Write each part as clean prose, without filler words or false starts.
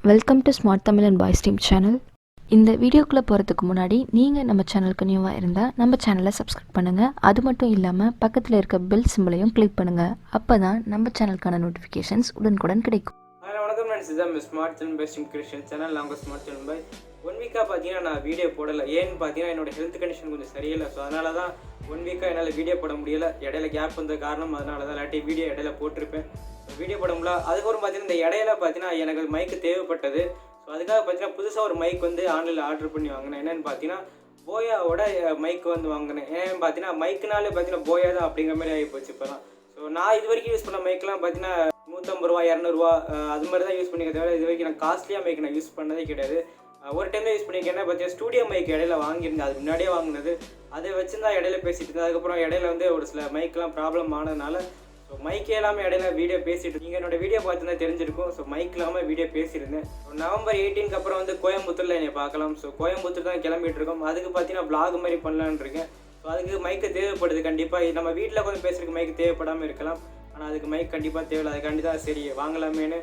Welcome to smart Tamil and boys team channel. இந்த வீடியோக்குள்ளே போகிறதுக்கு முன்னாடி நீங்கள் நம்ம சேனலுக்கு நியூவாக இருந்தால் நம்ம சேனலை சப்ஸ்கிரைப் பண்ணுங்கள். அது மட்டும் இல்லாமல் பக்கத்தில் இருக்க பெல் சிம்பிளையும் கிளிக் பண்ணுங்கள். அப்போ தான் நம்ம சேனலுக்கான நோட்டிஃபிகேஷன்ஸ் உடனுக்குடன் கிடைக்கும். வணக்கம் ஃப்ரெண்ட்ஸ், இதுதான் smart Tamil best creation channel. நாங்கள் ஸ்மார்ட் தமிழ் பாய். 1 வீக்காக பார்த்தீங்கன்னா நான் வீடியோ போடலை. ஏன்னு பார்த்தீங்கன்னா என்னோட ஹெல்த் கண்டிஷன் கொஞ்சம் சரியில்லை. ஸோ அதனால தான் 1 வீக்காக என்னால் வீடியோ போட முடியலை. இடையில கேப் வந்த காரணம் அதனால தான். இல்லாட்டி வீடியோ இடையில போட்டிருப்பேன். வீடியோ போட முடியல. அதுக்கப்புறம் பார்த்தீங்கன்னா இந்த இடையில பார்த்தீங்கன்னா எனக்கு மைக்கு தேவைப்பட்டது. ஸோ அதுக்காக பார்த்தீங்கன்னா புதுசாக ஒரு மைக் வந்து ஆன்லைனில் ஆர்டர் பண்ணி வாங்கினேன். என்னென்னு பார்த்தீங்கன்னா போயாவோட மைக் வந்து வாங்கினேன். ஏன்னு பார்த்தீங்கன்னா மைக்குனாலே பார்த்தீங்கன்னா போயா தான் அப்படிங்கிற மாதிரி ஆகி போச்சு இப்போலாம். ஸோ நான் இது வரைக்கும் யூஸ் பண்ண மைக்கெலாம் பார்த்தீங்கன்னா 150 ரூபா 200 ரூபா அது மாதிரி தான் யூஸ் பண்ணிக்க தவிர இது வரைக்கும் நான் காஸ்ட்லியாக மைக் நான் யூஸ் பண்ணதே கிடையாது. ஒரு டைம் யூஸ் பண்ணியிருக்கேன். பார்த்தீங்கன்னா ஸ்டூடியோ மைக் இடையில வாங்கியிருந்தேன். அது முன்னாடியே வாங்கினது. அதை வச்சுருந்தா இடையில பேசிட்டு இருந்தேன். அதுக்கப்புறம் இடையில வந்து ஒரு சில மைக்கெலாம் ப்ராப்ளம் ஆனதுனால ஸோ மைக்கே இல்லாமல் இடையில வீடியோ பேசிட்டு நீங்கள் என்னோட வீடியோ பார்த்துருந்தா தெரிஞ்சிருக்கும். ஸோ மைக் இல்லாமல் வீடியோ பேசியிருந்தேன். நவம்பர் 18க்கு அப்புறம் வந்து கோயம்புத்தூரில் என்னை பார்க்கலாம். ஸோ கோயம்புத்தூர் தான் கிளம்பிட்டு இருக்கோம். அதுக்கு பார்த்தீங்கன்னா vlog மாதிரி பண்ணலான்னு இருக்கேன். ஸோ அதுக்கு மைக்கு தேவைப்படுது கண்டிப்பாக. நம்ம வீட்டில் கொஞ்சம் பேசுறதுக்கு மைக்கு தேவைப்படாமல் இருக்கலாம். ஆனால் அதுக்கு மைக் கண்டிப்பாக தேவையில்லை. அதுக்காண்டி தான் சரி வாங்கலாமேன்னு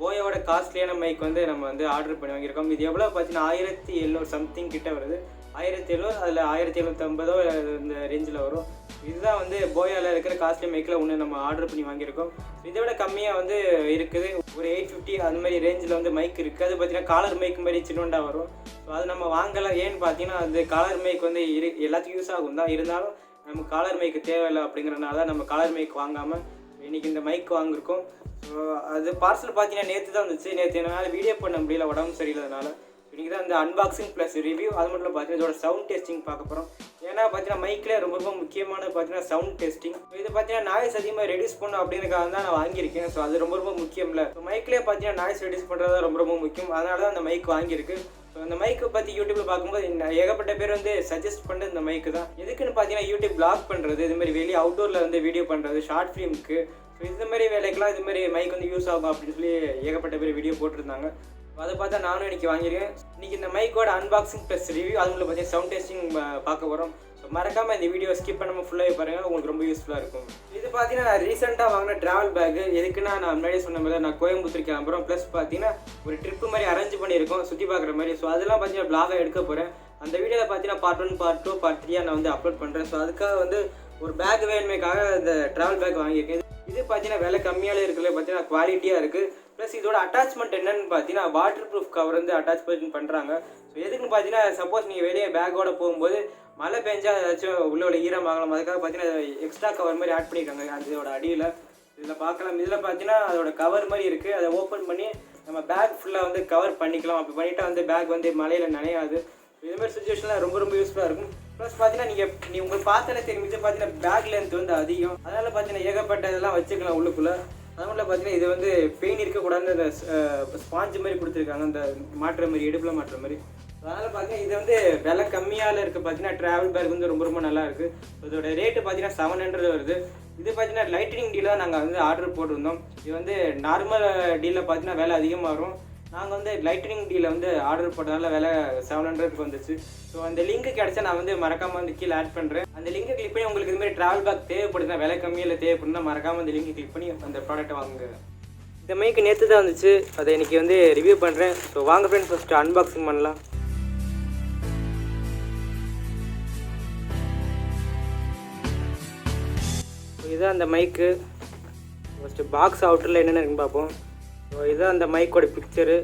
போயோட காஸ்ட்லியான மைக் வந்து நம்ம வந்து ஆர்டர் பண்ணி வாங்கியிருக்கோம். இது எவ்வளோ பார்த்தீங்கன்னா 1700 சம்திங் கிட்ட வருது. 1700 அதில் 1750 இந்த ரேஞ்சில் வரும். இதுதான் வந்து போயாவில் இருக்கிற காஸ்ட்லி மைக்கில் ஒன்று நம்ம ஆர்டர் பண்ணி வாங்கியிருக்கோம். இதை விட கம்மியாக வந்து இருக்குது. ஒரு 850 அந்த மாதிரி ரேஞ்சில் வந்து மைக் இருக்குது. அது பார்த்தீங்கன்னா காலர் மைக் மாதிரி சின்னோண்டா வரும். ஸோ அது நம்ம வாங்கலாம். ஏன்னு பார்த்தீங்கன்னா அந்த காலர் மைக் வந்து எல்லாத்துக்கும் யூஸ் ஆகும் தான். இருந்தாலும் நமக்கு காலர் மைக்கு தேவையில்லை அப்படிங்கிறனால தான் நம்ம காலர் மைக் வாங்காமல் இன்றைக்கி இந்த மைக் வாங்கியிருக்கோம். ஸோ அது பார்சல் பார்த்தீங்கன்னா நேற்று தான் வந்துச்சு. நேற்று என்னால் வீடியோ பண்ண முடியல, உடம்பு சரியில்லாதனால. இன்றைக்கி தான் இந்த அன்பாக்சிங் ப்ளஸ் ரிவ்யூ. அது மட்டும் பார்த்தீங்கன்னா இதோட சவுண்ட் டெஸ்டிங் பார்க்க போகிறோம். ஏன்னா பார்த்தீங்கன்னா மைக்கில் ரொம்ப ரொம்ப முக்கியமானது பார்த்தீங்கன்னா சவுண்ட் டெஸ்டிங். இது பார்த்தீங்கன்னா நாய்ஸ் அதிகமாக ரெடியூஸ் பண்ணணும் அப்படிங்கிறதுக்காக தான் நான் வாங்கியிருக்கேன். ஸோ அது ரொம்ப ரொம்ப முக்கியம் இல்லை. ஸோ மைக்கிலே பார்த்தீங்கன்னா நாய்ஸ் ரெடியூஸ் பண்ணுறது தான் ரொம்ப ரொம்ப முக்கியம். அதனால தான் அந்த மைக் வாங்கியிருக்கு. ஸோ இந்த மைக்கை பற்றி யூடியூப்பில் பார்க்கும்போது ஏகப்பட்ட பேர் வந்து சஜஸ்ட் பண்ணுறது இந்த மைக்கு தான். எதுக்குன்னு பார்த்தீங்கன்னா யூடியூப் ப்ளாக் பண்ணுறது, இதுமாதிரி வெளியே அவுட்டோரில் வந்து வீடியோ பண்ணுறது, ஷார்ட் ஃபிலிமுக்கு. ஸோ இந்த மாதிரி வேலைக்கெல்லாம் இதுமாதிரி மைக் வந்து யூஸ் ஆகும் அப்படின்னு சொல்லி ஏகப்பட்ட பேர் வீடியோ போட்டிருந்தாங்க. அதை பார்த்தா நானும் இன்றைக்கி வாங்கியிருக்கேன். இன்றைக்கி இந்த மைக்கோட அன்பாக்சிங் ப்ளஸ் ரிவ்யூ, அதுக்குள்ள பார்த்தீங்கன்னா சவுண்ட் டெஸ்டிங் பார்க்க போகிறோம். ஸோ மறக்காமல் இந்த வீடியோ ஸ்கிப் பண்ணாமல் ஃபுல்லாகவே பாருங்கள். உங்களுக்கு ரொம்ப யூஸ்ஃபுல்லாக இருக்கும். இது பார்த்தீங்கன்னா நான் ரீசெண்டாக வாங்கின ட்ராவல் பேக்கு. எதுக்குன்னா நான் முன்னாடியே சொன்ன மாதிரி நான் கோயம்புத்தூர் கிளம்புறோம். ப்ளஸ் பார்த்தீங்கன்னா ஒரு ட்ரிப்பு மாதிரி அரேஞ்ச் பண்ணியிருக்கோம், சுற்றி பார்க்குற மாதிரி. ஸோ அதெல்லாம் பார்த்தீங்கன்னா ப்ளாகாக எடுக்க போகிறேன். அந்த வீடியோவில் பார்த்தீங்கன்னா பார்ட் 1, பார்ட் 2, பார்ட் 3 நான் வந்து அப்லோட் பண்ணுறேன். ஸோ அதுக்காக வந்து ஒரு பேக் வேணுமேக்காக இந்த ட்ராவல் பேக் வாங்கியிருக்கேன். இது பார்த்தீங்கன்னா விலை கம்மியாலே இருக்கிறது, பார்த்தீங்கன்னா குவாலிட்டியாக இருக்குது. ப்ளஸ் இதோட அட்டாச்மெண்ட் என்னென்னு பார்த்தீங்கன்னா வாட்டர் ப்ரூஃப் கவர் வந்து அட்டாச்மெண்ட் பண்ணுறாங்க. ஸோ எதுக்குன்னு பார்த்தீங்கன்னா சப்போஸ் நீங்கள் வெளியே பேக்கோட போகும்போது மழை பெஞ்சா ஏதாச்சும் உள்ள ஈரமாகலாம். அதுக்காக பார்த்தீங்கன்னா எக்ஸ்ட்ரா கவர் மாதிரி ஆட் பண்ணியிருக்காங்க அதோட அடியில். இதில் பார்க்கலாம். இதில் பார்த்தீங்கன்னா அதோட கவர் மாதிரி இருக்குது. அதை ஓப்பன் பண்ணி நம்ம பேக் ஃபுல்லாக வந்து கவர் பண்ணிக்கலாம். அப்படி பண்ணிட்டா வந்து பேக் வந்து மழையில் நனையாது. இதுமாதிரி சுச்சுவேஷனில் ரொம்ப ரொம்ப யூஸ்ஃபுல்லாக இருக்கும். ப்ளஸ் பார்த்தீங்கன்னா நீங்கள் உங்களுக்கு பார்த்தாலே தெரியும். இது பார்த்தீங்கன்னா பேக் லென்த் வந்து அதிகம். அதனால் பார்த்தீங்கன்னா ஏகப்பட்ட இதெல்லாம் வச்சுக்கலாம் உள்ளுக்குள்ளே. அதனால பார்த்தீங்கன்னா இது வந்து பெயின் இருக்கக்கூடாதுன்னு இந்த ஸ்பாஞ்சு மாதிரி கொடுத்துருக்காங்க, இந்த மாட்டுற மாதிரி, இடுப்பில் மாட்டுற மாதிரி. அதனால் பார்த்தீங்கன்னா இது வந்து விலை கம்மியால் இருக்குது. பார்த்தீங்கன்னா ட்ராவல் பேக் வந்து ரொம்ப ரொம்ப நல்லா இருக்குது. இதோட ரேட்டு பார்த்தீங்கன்னா 700 வருது. இது பார்த்தீங்கன்னா லைட்னிங் டீலாக நாங்கள் வந்து ஆர்டர் போட்டிருந்தோம். இது வந்து நார்மல் டீலில் பார்த்தீங்கன்னா விலை அதிகமாக வரும். நாங்கள் வந்து லைட்னிங் டீலில் வந்து ஆர்டர் போட்டதால விலை 700க்கு வந்துச்சு. ஸோ அந்த லிங்க்கு கிடச்சா நான் வந்து மறக்காமல் வந்து கீழே ஆட் பண்ணுறேன். அந்த லிங்கை கிளிக் பண்ணி உங்களுக்கு இதுமாதிரி ட்ராவல் பேக் தேவைப்படுதுன்னா, விலை கம்மியில் தேவைப்படுதுன்னா மறக்காமல் அந்த லிங்கை கிளிக் பண்ணி அந்த ப்ராடக்ட்டை வாங்குங்க. இந்த மைக்கு நேற்று தான் வந்துச்சு. அதை இன்றைக்கி வந்து ரிவ்யூ பண்ணுறேன். ஸோ வாங்க ஃப்ரெண்ட்ஸ், ஃபஸ்ட்டு அன்பாக்சிங் பண்ணலாம். இதுதான் அந்த மைக்கு. ஃபஸ்ட்டு பாக்ஸ் அவுட்டரில் என்னென்ன இருக்குன்னு பார்ப்போம். ஸோ இதுதான் அந்த மைக்கோட பிக்சரு.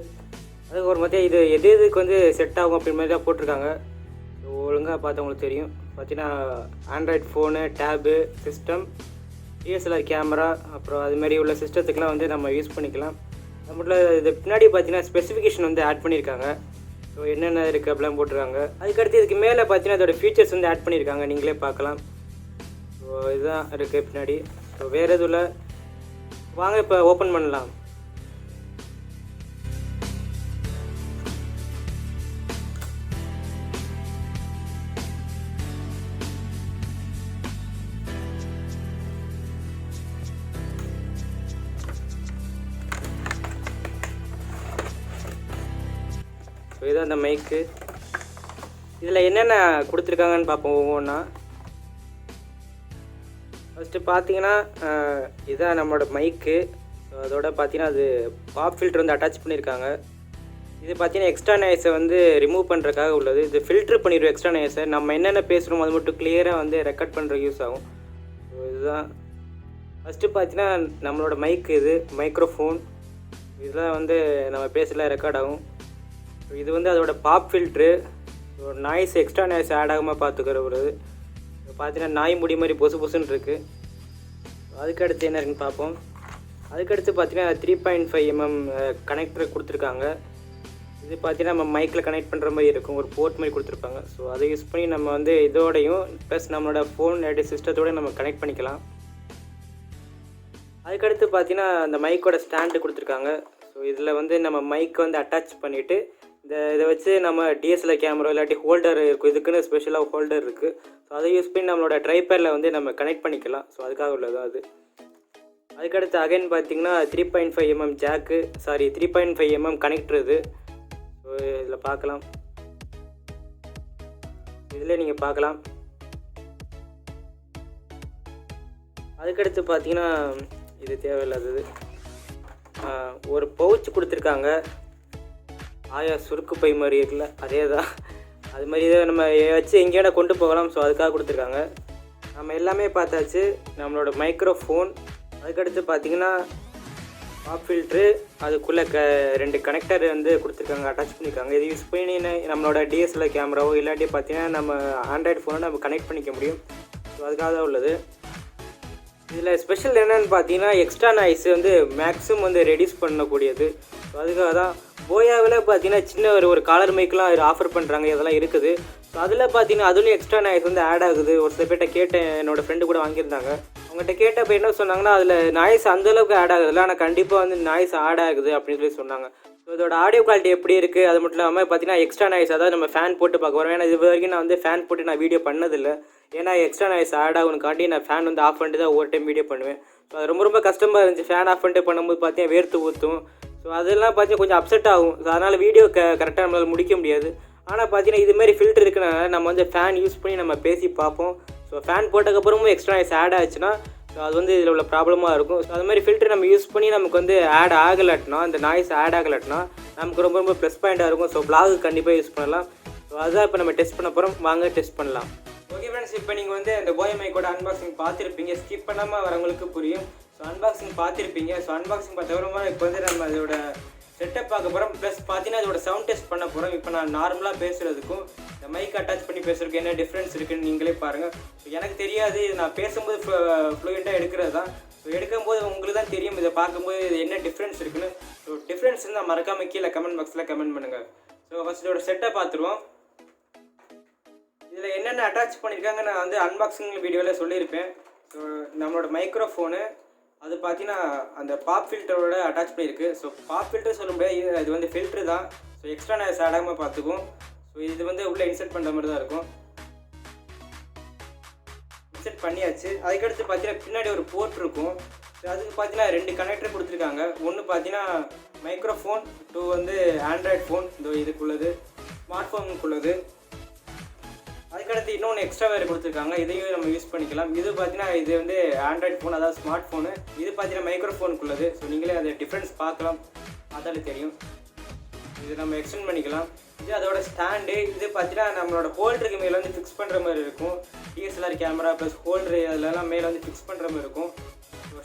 அதுக்கு ஒரு மத்திய இது எதுக்கு வந்து செட் ஆகும் அப்படின்னு மாதிரி தான் போட்டிருக்காங்க. ஸோ ஒழுங்காக பார்த்தா உங்களுக்கு தெரியும். பார்த்தீங்கன்னா android phone, tab, system, DSLR camera, அப்புறம் அதுமாரி உள்ள சிஸ்டத்துக்கெலாம் வந்து நம்ம யூஸ் பண்ணிக்கலாம். அது மட்டும் இல்லை இது பின்னாடி பார்த்தீங்கன்னா ஸ்பெசிஃபிகேஷன் வந்து ஆட் பண்ணியிருக்காங்க. ஸோ என்னென்ன இருக்குது அப்படிலாம் போட்டிருக்காங்க. அதுக்கடுத்து இதுக்கு மேலே பார்த்தீங்கன்னா அதோட ஃபீச்சர்ஸ் வந்து ஆட் பண்ணியிருக்காங்க, நீங்களே பார்க்கலாம். ஸோ இதுதான் இருக்குது பின்னாடி. ஸோ வேறு எதுவும் இல்லை. வாங்க இப்போ ஓப்பன் பண்ணலாம். இதுதான் அந்த மைக்கு. இதில் என்னென்ன கொடுத்துருக்காங்கன்னு பார்ப்போம் ஒவ்வொன்றா. ஃபஸ்ட்டு பார்த்தீங்கன்னா இதுதான் நம்மளோட மைக்கு. அதோட பார்த்தீங்கன்னா அது பாப் ஃபில்டர் வந்து அட்டாச் பண்ணியிருக்காங்க. இது பார்த்தீங்கன்னா எக்ஸ்ட்ரா நாய்ஸை வந்து ரிமூவ் பண்ணுறதுக்காக உள்ளது. இது ஃபில்ட்ரு பண்ணிடும் எக்ஸ்ட்ரா நாய்ஸை. நம்ம என்னென்ன பேசுகிறோமோ அது மட்டும் கிளியராக வந்து ரெக்கார்ட் பண்ணுறதுக்கு யூஸ் ஆகும். ஸோ இதுதான் ஃபஸ்ட்டு பார்த்தீங்கன்னா நம்மளோட மைக், இது மைக்ரோஃபோன், இதெல்லாம் வந்து நம்ம பேசலாம் ரெக்கார்ட் ஆகும். இது வந்து அதோட பாப் ஃபில்ட்ரு, ஒரு நாய்ஸ் எக்ஸ்ட்ரா நாய்ஸ் ஆட் ஆகாமல் பார்த்துக்கிற ஒரு இது. பார்த்தீங்கன்னா நாய் முடி மாதிரி பொசு பொசுன்னு இருக்குது. அதுக்கடுத்து என்ன இருக்குன்னு பார்ப்போம். அதுக்கடுத்து பார்த்தீங்கன்னா 3.5mm கனெக்டர் கொடுத்துருக்காங்க. இது பார்த்தீங்கன்னா நம்ம மைக்கில் கனெக்ட் பண்ணுற மாதிரி இருக்கும், ஒரு போர்ட் மாதிரி கொடுத்துருப்பாங்க. ஸோ அதை யூஸ் பண்ணி நம்ம வந்து இதோடையும் ப்ளஸ் நம்மளோட ஃபோன் இல்லாட்டி சிஸ்டத்தோடு நம்ம கனெக்ட் பண்ணிக்கலாம். அதுக்கடுத்து பார்த்தீங்கன்னா அந்த மைக்கோட ஸ்டாண்டு கொடுத்துருக்காங்க. ஸோ இதில் வந்து நம்ம மைக் வந்து அட்டாச் பண்ணிவிட்டு இதை வச்சு நம்ம டிஎஸ்எல்ஆர் கேமரா இல்லாட்டி ஹோல்டர் இருக்கும், இதுக்குன்னு ஸ்பெஷலாக ஹோல்டர் இருக்குது. ஸோ அதை யூஸ் பண்ணி நம்மளோட ட்ரைபேடில் வந்து நம்ம கனெக்ட் பண்ணிக்கலாம். ஸோ அதுக்காக உள்ளது அது. அதுக்கடுத்து அகைன் பார்த்தீங்கன்னா 3.5mm ஜாக்கு, 3.5mm கனெக்டர் இது. ஸோ இதில் பார்க்கலாம், இதில் நீங்கள் பார்க்கலாம். அதுக்கடுத்து பார்த்தீங்கன்னா இது தேவையில்லாதது, ஒரு பவுச் கொடுத்துருக்காங்க. சுருக்கு பை மாதிரி இருக்குல்ல, அதே தான். அது மாதிரி இதை நம்ம வச்சு எங்கேயா கொண்டு போகலாம். ஸோ அதுக்காக கொடுத்துருக்காங்க. நம்ம எல்லாமே பார்த்தாச்சு. நம்மளோட மைக்ரோஃபோன், அதுக்கடுத்து பார்த்திங்கன்னா பாப் ஃபில்ட்ரு, அதுக்குள்ளே 2 கனெக்டர் வந்து கொடுத்துருக்காங்க, அட்டாச் பண்ணியிருக்காங்க. இது யூஸ் பண்ணி நம்மளோட டிஎஸ்எல்ஆர் கேமராவோ இல்லாட்டி பார்த்திங்கன்னா நம்ம ஆண்ட்ராய்டு ஃபோனை நம்ம கனெக்ட் பண்ணிக்க முடியும். ஸோ அதுக்காக தான் உள்ளது. இதில் ஸ்பெஷல் என்னென்னு பார்த்தீங்கன்னா எக்ஸ்ட்ரா நாய்ஸ் வந்து மேக்ஸிமம் வந்து ரெடியூஸ் பண்ணக்கூடியது. ஸோ அதுக்காக தான் போயாவில் பார்த்தீங்கன்னா சின்ன ஒரு காலர் மைக்கெலாம் ஆஃபர் பண்ணுறாங்க, இதெல்லாம் இருக்குது. ஸோ அதில் பார்த்தீங்கன்னா அதுலேயும் எக்ஸ்ட்ரா நாய்ஸ் வந்து ஆட் ஆகுது. ஒரு சில பேர்கிட்ட கேட்டேன், என்னோடய ஃப்ரெண்டு கூட வாங்கியிருந்தாங்க. அவங்ககிட்ட கேட்டப்போ என்ன சொன்னாங்கன்னா அதில் நாய்ஸ் அந்தளவுக்கு ஆட் ஆகுதுல்ல, ஆனால் கண்டிப்பாக வந்து நாய்ஸ் ஆட் ஆகுது அப்படின்னு சொல்லி சொன்னாங்க. ஸோ இதோட ஆடியோ குவாலிட்டி எப்படி இருக்குது, அது மட்டும் இல்லாமல் பார்த்தீங்கன்னா எக்ஸ்ட்ரா நாய்ஸ், அதாவது நம்ம ஃபேன் போட்டு பார்க்க வரோம். ஏன்னா இது வரைக்கும் நான் வந்து ஃபேன் போட்டு நான் வீடியோ பண்ணதில்லை. ஏன்னா எக்ஸ்ட்ரா நாய்ஸ் ஆட் ஆகுன்னு காட்டி நான் ஃபேன் வந்து ஆஃப் பண்ணிட்டு தான் ஒவ்வொரு டைம் வீடியோ பண்ணுவேன். ஸோ அது ரொம்ப கஷ்டமாக இருந்துச்சு. ஃபேன் ஆஃப் பண்ணிட்டு பண்ணும்போது பார்த்தீங்கன்னா வேர்த்து ஊற்றும். ஸோ அதெல்லாம் பார்த்தீங்கன்னா கொஞ்சம் அப்செட் ஆகும். ஸோ அதனால் வீடியோ கரெக்டாக நம்மளால் முடிக்க முடியாது. ஆனால் பார்த்தீங்கன்னா இதுமாரி ஃபில்டர் இருக்குனால நம்ம வந்து ஃபேன் யூஸ் பண்ணி நம்ம பேசி பார்ப்போம். ஸோ ஃபேன் போட்டதுக்கப்புறமும் எக்ஸ்ட்ரா நாய்ஸ் ஆட் ஆச்சுன்னா ஸோ அது வந்து இதில் உள்ள ப்ராப்ளமாக இருக்கும். ஸோ அது மாதிரி ஃபில்டர் நம்ம யூஸ் பண்ணி நமக்கு வந்து ஆட் ஆகலாட்டினா, அந்த நாய்ஸ் ஆட் ஆகலாட்டினா நமக்கு ரொம்ப ப்ளஸ் பாயிண்ட்டாக இருக்கும். ஸோ பிளாகு கண்டிப்பாக யூஸ் பண்ணலாம். ஸோ அதுதான் இப்போ நம்ம டெஸ்ட் பண்ண போகிறோம். வாங்க டெஸ்ட் பண்ணலாம். ஓகே ஃப்ரெண்ட்ஸ், இப்போ நீங்கள் வந்து அந்த போயா மைக்கோட அன்பாக்சிங் பார்த்துருப்பீங்க. ஸ்கிப் பண்ணாமல் வரவங்களுக்கு புரியும். ஸோ அன்பாக்சிங் பார்த்துருப்பீங்க. ஸோ அன்பாக்சிங் பார்த்தவரமா இப்போ வந்து நம்ம அதோட செட்டப் பார்க்க போகிறோம். ப்ளஸ் பார்த்தீங்கன்னா அதோட சவுண்ட் டெஸ்ட் பண்ண போகிறோம். இப்போ நான் நார்மலாக பேசுகிறதுக்கும் இந்த மைக் அட்டாச் பண்ணி பேசுறதுக்கு என்ன டிஃப்ரென்ஸ் இருக்குதுன்னு நீங்களே பாருங்கள். ஸோ எனக்கு தெரியாது, நான் பேசும்போது ஃப்ளூயண்ட்டாக எடுக்கிறது தான். ஸோ எடுக்கும்போது உங்களுக்கு தான் தெரியும், இதை பார்க்கும்போது இது என்ன டிஃப்ரென்ஸ் இருக்குன்னு. ஸோ டிஃப்ரென்ஸ் இருந்தால் மறக்காமல் கீழே கமெண்ட் பாக்ஸில் கமெண்ட் பண்ணுங்கள். ஸோ ஃபஸ்ட் இதோட செட்டை பார்த்துருவோம். இதில் என்னென்ன அட்டாச் பண்ணியிருக்காங்க நான் வந்து அன்பாக்சிங் வீடியோவில் சொல்லியிருப்பேன். ஸோ நம்மளோட மைக்ரோஃபோனு, அது பார்த்தீங்கன்னா அந்த பாப் ஃபில்டரோட அட்டாச் பண்ணியிருக்கு. ஸோ பாப் ஃபில்டர் சொல்ல முடியாது, இது வந்து ஃபில்ட்ரு தான். ஸோ எக்ஸ்ட்ரா நாய்ஸ் ஆடாமல் பார்த்துக்கும். ஸோ இது வந்து உள்ளே இன்செர்ட் பண்ணுற மாதிரி தான் இருக்கும். இன்செர்ட் பண்ணியாச்சு. அதுக்கடுத்து பார்த்தீங்கன்னா பின்னாடி ஒரு போர்ட் இருக்கும். ஸோ அதுக்கு பார்த்தீங்கன்னா 2 கனெக்டர் கொடுத்துருக்காங்க. ஒன்று பார்த்தீங்கன்னா மைக்ரோஃபோன், 2 வந்து ஆண்ட்ராய்டு ஃபோன், இதுக்குள்ளது ஸ்மார்ட் ஃபோனுக்குள்ளது. அதுக்கடுத்து இன்னொன்று எக்ஸ்ட்ரா வேறு கொடுத்துருக்காங்க, இதையும் நம்ம யூஸ் பண்ணிக்கலாம். இது பார்த்தீங்கன்னா இது வந்து ஆண்ட்ராய்டு ஃபோன், அதாவது ஸ்மார்ட் ஃபோனு. இது பார்த்தீங்கன்னா மைக்ரோஃபோனுக்குள்ளது. ஸோ நீங்களே அதை டிஃப்ரென்ஸ் பார்க்கலாம், பார்த்தாலே தெரியும். இது நம்ம எக்ஸ்டெண்ட் பண்ணிக்கலாம். இது அதோட ஸ்டாண்டு. இது பார்த்தீங்கன்னா நம்மளோட ஹோல்டருக்கு மேலே வந்து ஃபிக்ஸ் பண்ணுற மாதிரி இருக்கும். டிஎஸ்எல்ஆர் கேமரா ப்ளஸ் ஹோல்டரு அதெல்லாம் மேலே வந்து ஃபிக்ஸ் பண்ணுற மாதிரி இருக்கும்.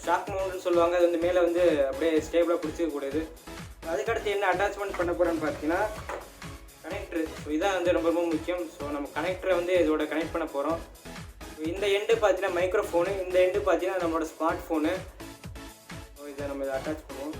ஷாக் மவுண்ட்னு சொல்லுவாங்க. அது வந்து மேலே வந்து அப்படியே ஸ்டேபிளாக பிடிச்சிக்கக்கூடியது. அதுக்கடுத்து என்ன அட்டாச்மெண்ட் பண்ண போகிறோன்னு பார்த்தீங்கன்னா கனெக்டரு. ஸோ இதான் வந்து ரொம்ப முக்கியம். ஸோ நம்ம கனெக்டரை வந்து இதோட கனெக்ட் பண்ண போகிறோம். ஸோ இந்த எண்டு பார்த்தீங்கன்னா மைக்ரோஃபோனு, இந்த எண்டு பார்த்தீங்கன்னா நம்மளோட ஸ்மார்ட் ஃபோனு. ஸோ இதை நம்ம இதை அட்டாச் பண்ணுவோம்.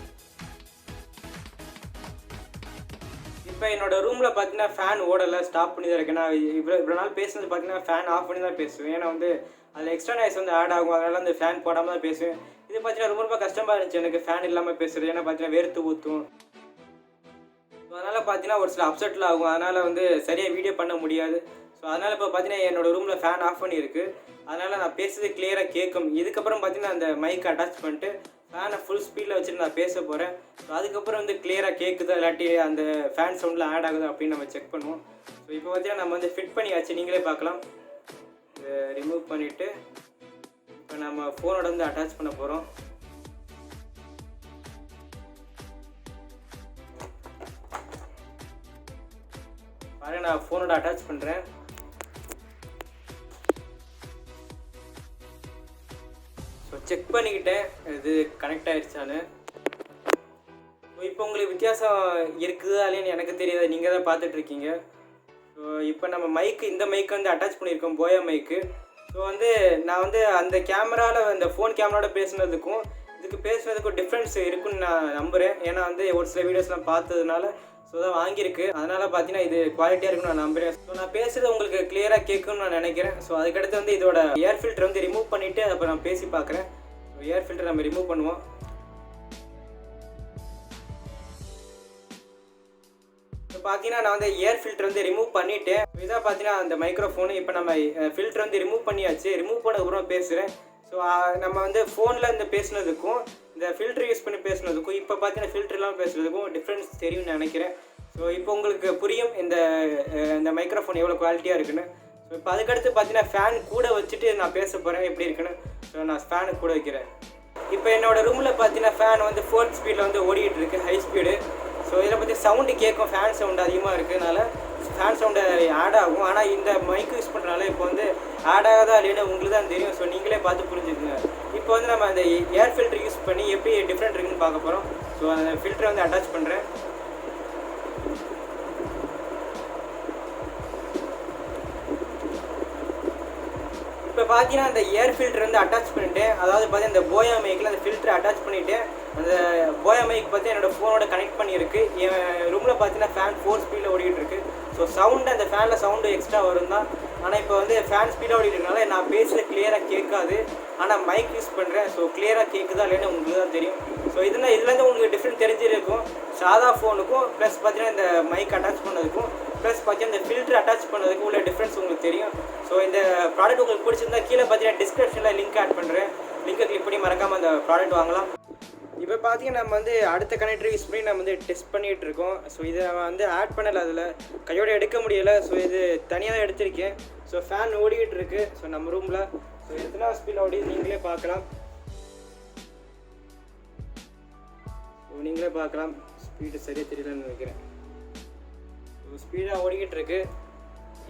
இப்போ என்னோடய ரூமில் பார்த்தீங்கன்னா ஃபேன் ஓடலை, ஸ்டாப் பண்ணி தான் இருக்கேன். நான் இவ்வளோ நாள் பேசுனது பார்த்தீங்கன்னா ஃபேன் ஆஃப் பண்ணி தான் பேசுவேன். ஏன்னா வந்து அதில் எக்ஸ்ட்ரா நாய்ஸ் வந்து ஆட் ஆகும். அதனால் அந்த ஃபேன் போடாமல் தான் பேசுவேன். இது பார்த்தீங்கன்னா ரொம்ப கஷ்டமாக இருந்துச்சு எனக்கு ஃபேன் இல்லாமல் பேசுகிறது. ஏன்னா பார்த்தீங்கன்னா வேர்த்து ஊற்றும். ஸோ அதனால் பார்த்தீங்கன்னா ஒரு சில அப்செட்டில் ஆகும். அதனால் வந்து சரியாக வீடியோ பண்ண முடியாது. ஸோ அதனால் இப்போ பார்த்தீங்கன்னா என்னோடய ரூமில் ஃபேன் ஆஃப் பண்ணியிருக்கு. அதனால் நான் பேசுறது கிளியராக கேட்கும். இதுக்கப்புறம் பார்த்தீங்கன்னா அந்த மைக் அட்டாச் பண்ணிட்டு ஃபேனை ஃபுல் ஸ்பீடில் வச்சுட்டு நான் பேச போகிறேன். ஸோ அதுக்கப்புறம் வந்து கிளியராக கேட்குதா இல்லாட்டி அந்த ஃபேன் சவுண்டில் ஆட் ஆகுது அப்படின்னு நம்ம செக் பண்ணுவோம். ஸோ இப்போ பார்த்தீங்கன்னா நம்ம வந்து ஃபிட் பண்ணியாச்சு, நீங்களே பார்க்கலாம். இதை ரிமூவ் பண்ணிவிட்டு இப்போ நம்ம ஃபோனோட வந்து அட்டாச் பண்ண போகிறோம். பாருங்கள், நான் ஃபோனோட அட்டாச் பண்ணுறேன். ஸோ செக் பண்ணிக்கிட்டேன் இது கனெக்ட் ஆகிடுச்சான்னு. ஸோ இப்போ உங்களுக்கு வித்தியாசம் இருக்குதா இல்லையான்னு எனக்கு தெரியாது, நீங்கள் தான் பார்த்துட்ருக்கீங்க. ஸோ இப்போ நம்ம இந்த மைக்கு வந்து அட்டாச் பண்ணியிருக்கோம், போயா மைக்கு. ஸோ நான் அந்த கேமராவில் அந்த ஃபோன் கேமராவோட பேசுனதுக்கும் இதுக்கு பேசுனதுக்கும் டிஃப்ரென்ஸ் இருக்குன்னு நான் நம்புகிறேன். ஏன்னா ஒரு சில வீடியோஸ்லாம் பார்த்ததுனால ஸோ தான் வாங்கியிருக்கு. அதனால் பார்த்தீங்கன்னா இது குவாலிட்டியாக இருக்குன்னு நான் நம்புகிறேன். ஸோ நான் பேசுகிறது உங்களுக்கு கிளியராக கேட்குன்னு நான் நினைக்கிறேன். ஸோ அதுக்கடுத்து இதோட ஏர் ஃபில்டர் ரிமூவ் பண்ணிவிட்டு அப்புறம் நான் பேசி பார்க்குறேன். ஏர் ஃபில்டர் நம்ம ரிமூவ் பண்ணுவோம். இப்போ பார்த்தீங்கன்னா நான் ஏர் ஃபில்டர் ரிமூவ் பண்ணிவிட்டேன். இதாக பார்த்தீங்கன்னா அந்த மைக்ரோஃபோனு இப்போ நம்ம ஃபில்டர் ரிமூவ் பண்ணியாச்சு. ரிமூவ் பண்ணதுக்கப்புறம் பேசுகிறேன். ஸோ நம்ம ஃபோனில் பேசுனதுக்கும் இந்த ஃபில்டர் யூஸ் பண்ணி பேசுனதுக்கும் இப்போ பார்த்தீங்கன்னா ஃபில்டர்லாம் பேசுகிறதுக்கும் டிஃப்ரென்ஸ் தெரியும்னு நினைக்கிறேன். ஸோ இப்போ உங்களுக்கு புரியும் இந்த மைக்ரோஃபோன் எவ்வளோ குவாலிட்டியாக இருக்குன்னு. ஸோ இப்போ அதுக்கடுத்து பார்த்தீங்கன்னா ஃபேன் கூட வச்சுட்டு நான் பேச போகிறேன் எப்படி இருக்குன்னு. ஸோ நான் ஃபேனு கூட வைக்கிறேன். இப்போ என்னோடய ரூமில் பார்த்தீங்கன்னா ஃபேன் 4th ஸ்பீடில் ஓடிக்கிட்டு இருக்குது, ஹை ஸ்பீடு. ஸோ இதில் பற்றி சவுண்டு கேட்கும், ஃபேன் சவுண்டு அதிகமாக இருக்கிறதுனால ஃபேன் சவுண்டு ஆட் ஆகும். ஆனால் இந்த மைக்கு யூஸ் பண்ணுறதுனால இப்போ ஆட் ஆகாதா இல்லைன்னு உங்களுக்கு தான் தெரியும். ஸோ நீங்களே பார்த்து புரிஞ்சுக்குங்க. இப்போ நம்ம அந்த ஏர் ஃபில்டர் யூஸ் பண்ணி எப்படி டிஃப்ரெண்ட் இருக்குன்னு பார்க்க போகிறோம். ஸோ அந்த ஃபில்டரை அட்டாச் பண்ணுறேன். இப்போ பார்த்தீங்கன்னா அந்த ஏர் ஃபில்டர் அட்டாச் பண்ணிவிட்டேன். அதாவது பார்த்தீங்கன்னா இந்த போயா மைக்கில் அந்த ஃபில்டரை அட்டாச் பண்ணிவிட்டேன். அந்த போயா மைக் பார்த்து என்னோடய ஃபோனோட கனெக்ட் பண்ணியிருக்கு. என் ரூமில் பார்த்தீங்கன்னா ஃபேன் 4 ஸ்பீடில் ஓடிக்கிட்டு இருக்குது. ஸோ சவுண்டு அந்த ஃபேனில் சவுண்டு எக்ஸ்ட்ரா வரும் தான். ஆனால் இப்போ ஃபேன் ஸ்பீடாக ஓடிக்கிறதுனால நான் பேசுகிற கிளியராக கேட்காது. ஆனால் மைக் யூஸ் பண்ணுறேன். ஸோ கிளியராக கேட்குதா இல்லைன்னு உங்களுக்கு தான் தெரியும். ஸோ இதுலேருந்து உங்களுக்கு டிஃப்ரெண்ட் தெரிஞ்சிருக்கும் சாதா ஃபோனுக்கும். ப்ளஸ் பார்த்தீங்கன்னா இந்த மைக் அட்டாச் பண்ணதுக்கும் ப்ளஸ் பார்த்தீங்கன்னா இந்த ஃபில்டர் அட்டாச் பண்ணதுக்கும் உள்ள டிஃப்ரென்ஸ் உங்களுக்கு தெரியும். ஸோ இந்த ப்ராடக்ட் உங்களுக்கு பிடிச்சிருந்தா கீழே பார்த்தீங்கன்னா டிஸ்கிரிப்ஷனில் லிங்க் ஆட் பண்ணுறேன். லிங்கை கிளிக் பண்ணி மறக்காமல் அந்த ப்ராடக்ட் வாங்கலாம். இப்போ பார்த்தீங்கன்னா நம்ம அடுத்த கனெக்டர் யூஸ் பண்ணி நம்ம டெஸ்ட் பண்ணிகிட்டு இருக்கோம். ஸோ இதை நம்ம ஆட் பண்ணலை, அதில் கையோடு எடுக்க முடியலை. ஸோ இது தனியாக தான் எடுத்திருக்கேன். ஸோ ஃபேன் ஓடிக்கிட்டு இருக்குது. ஸோ நம்ம ரூமில் ஸோ எத்தனை ஸ்பீடில் ஓடி நீங்களே பார்க்கலாம். ஸ்பீடு சரியாக தெரியலன்னு நினைக்கிறேன். ஸோ ஸ்பீடாக ஓடிக்கிட்டு இருக்குது.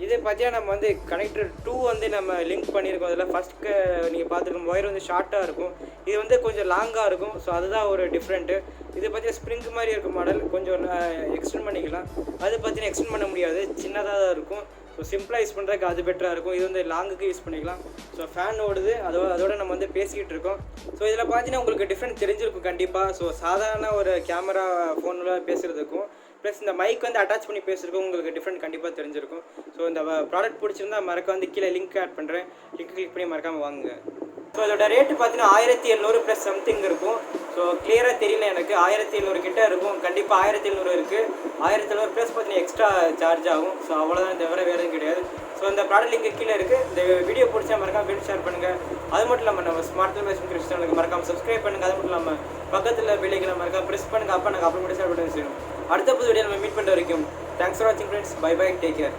இதே பார்த்தீங்கன்னா நம்ம கனெக்டர் 2 நம்ம லிங்க் பண்ணியிருக்கோம். அதில் ஃபஸ்ட்டு நீங்கள் பார்த்துருக்கோம் ஒயர் ஷார்ட்டாக இருக்கும். இது கொஞ்சம் லாங்காக இருக்கும். ஸோ அதுதான் ஒரு டிஃப்ரெண்ட்டு. இது பார்த்தீங்கன்னா ஸ்ப்ரிங் மாதிரி இருக்கும் மாடல், கொஞ்சம் எக்ஸ்டெண்ட் பண்ணிக்கலாம். அது பார்த்தீங்கன்னா எக்ஸ்டெண்ட் பண்ண முடியாது, சின்னதாக தான் இருக்கும். ஸோ சிம்பிளாக யூஸ் பண்ணுறதுக்கு அது பெட்டராக இருக்கும். இது லாங்குக்கு யூஸ் பண்ணிக்கலாம். ஸோ ஃபேன் ஓடுது, அதோட நம்ம பேசிக்கிட்டு இருக்கோம். ஸோ இதில் பார்த்தீங்கன்னா உங்களுக்கு டிஃப்ரெண்ட் தெரிஞ்சிருக்கும் கண்டிப்பாக. ஸோ சாதாரண ஒரு கேமரா ஃபோனில் பேசுகிறதுக்கும் ப்ளஸ் இந்த மைக் அட்டாச் பண்ணி பேசுகிறதுக்கும் உங்களுக்கு டிஃப்ரெண்ட் கண்டிப்பாக தெரிஞ்சிருக்கும். ஸோ இந்த ப்ராடக்ட் பிடிச்சிருந்தா மறக்க கீழே லிங்க் ஆட் பண்ணுறேன். லிங்க் கிளிக் பண்ணி மறக்காமல் வாங்குங்க. ஸோ இதோட ரேட்டு பார்த்தீங்கன்னா 1700 ப்ளஸ் சம்திங் இருக்கும். ஸோ கிளியராக தெரியல எனக்கு, 1700 கிட்டே இருக்கும். கண்டிப்பாக 1700 இருக்குது. 1700 ப்ளஸ் பார்த்தீங்கன்னா எக்ஸ்ட்ரா சார்ஜ் ஆகும். ஸோ அவ்வளோதான், தவிர வேறு எதுவும் கிடையாது. ஸோ இந்த ப்ராடக்ட் லிங்க் கீழே இருக்குது. இந்த வீடியோ பிடிச்சா மறக்காம வீடியோ ஷேர் பண்ணுங்கள். அது மட்டும் இல்லாமல் நம்ம ஸ்மார்ட் TaMiLaN சேனலுக்கு மறக்காமல் சப்ஸ்கிரைப் பண்ணுங்கள். அது மட்டும் இல்லாமல் பக்கத்தில் பெல்லைக்கனை மறக்காம ப்ரெஸ் பண்ணுங்கள். அப்போ நாங்கள் அப்புறம் மட்டும் ஷேர் பண்ணி செய்யணும். அடுத்த புது வீடியோ நம்ம மீட் பண்ணுற வரைக்கும் தேங்க்ஸ் ஃபார் வாட்சிங் friends. Bye bye, take care.